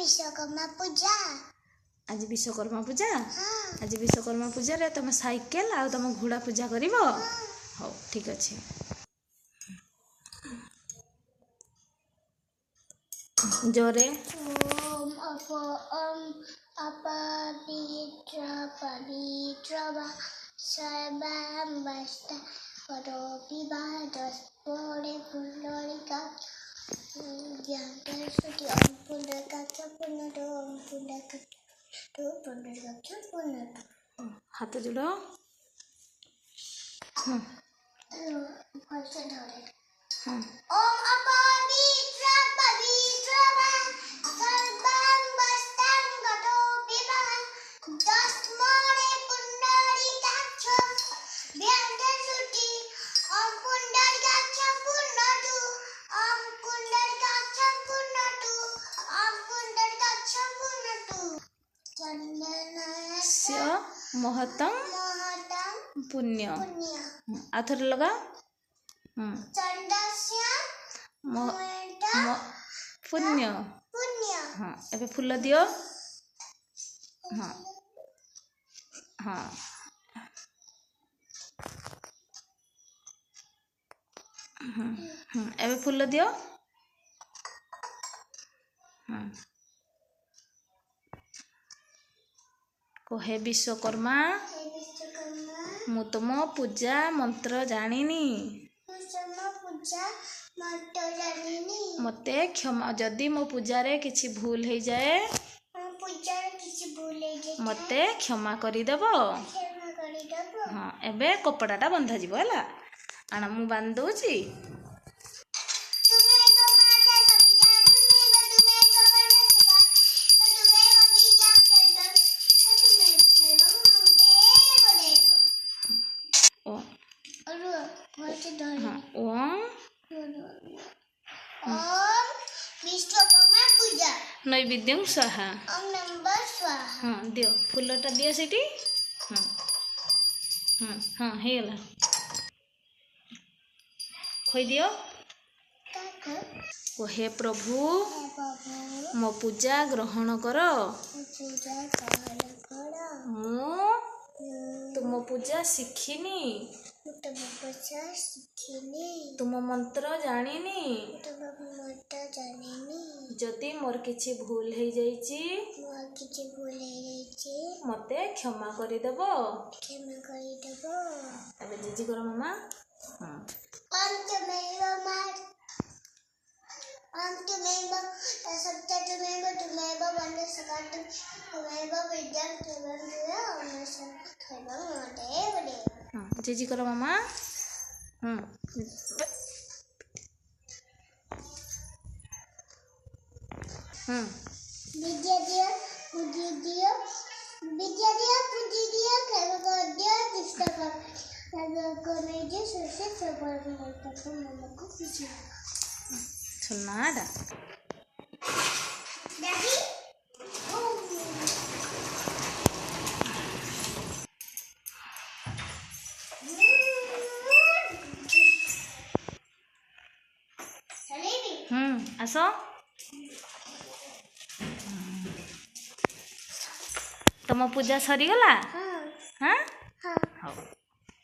विश्वकर्मा पूजा आज विश्वकर्मा पूजा हाँ आज विश्वकर्मा पूजा रे तुम साइकेल आ तुम घोड़ा पूजा करिवो हो ठीक अच्छे जोरे ओम अपवित्र पवित्र वा सर्वं वस्त करोपि वा दस्पोरे पुंडरीका ज्ञानस्वती ओम पुंडरीकाक्ष पुण्यतो ओम पुंडरीकाक्ष पुण्यतो हाथ जोड़ो फर्स्ट धरे हाँ ओम अपवित्र पवित्र वा सर्वं वस्तं करोपि वा दस्पोरे पुंडरीकाक्ष ज्ञानस्वती ओम पुंडरीकाक्ष पुण्यतो ओम पुंडरीकाक्ष पुण्यतो ओम पुंडरीकाक्ष पुण्यतो चंदनस्य महतम महतं पुण्य पुण्य आथर लगा चंदस्य महतं पुण्य पुण्य हाँ एबे फूल दियो हाँ हाँ एबे फूल दियो हाँ कहे विश्वकर्मा मु तुम पूजा मंत्र जानिनी पूजा मत जानिनी मते क्षमा जदि मो पूजा रे किछि भूल हो जाए पूजा किसी भूले जे मते क्षमा करि देबो क्षमा करि दबो हाँ एबे कपड़ाटा बंधा जीव है आना मु बांध दउची तुम्हें को माता सपिता तुम्हें को परमेश्वर तुम्हें को बीजा चंदन तुम्हें को खेलो बड़े ओ और बहुत धरे हाँ ओम ओम विश्वकर्मा पूजा नैवेद्यं स्वाहा ओम नंबर स्वाहा हाँ दियो फूलटा दियो सेठी हाँ हाँ हे गला खोई दियो हे प्रभु बाबू मो पूजा ग्रहण कर पूजा कहल करो मु तुम पूजा शिखिनी तुम पूजा शिखिनी तुम मंत्र जानिनी तुम मत जानिनी जदि मोर किछि भूल हो जाइछि मोर किछि भूल ହେଇଯାଇଛି मते क्षमा करि देबो क्षमा करि देबो अबे जीजी करो मामा हाँ ओम तुम्हें मार ओम तुम्हें सत्य तुम्हें वंदे सकाट तुम्हें विद्या तुम्हें ओम सर्वं मोदे बड़े हाँ जीजी करो मामा विद्या दिया बुद्धि दिया विद्या दिया बुद्धि दिया कर्म कर दिया दुष्ट कर को नहीं जो सुसे सबर में तक मन को खुशी सुनाडा दादी आसो तुम पूजा सरीगला हाँ हाँ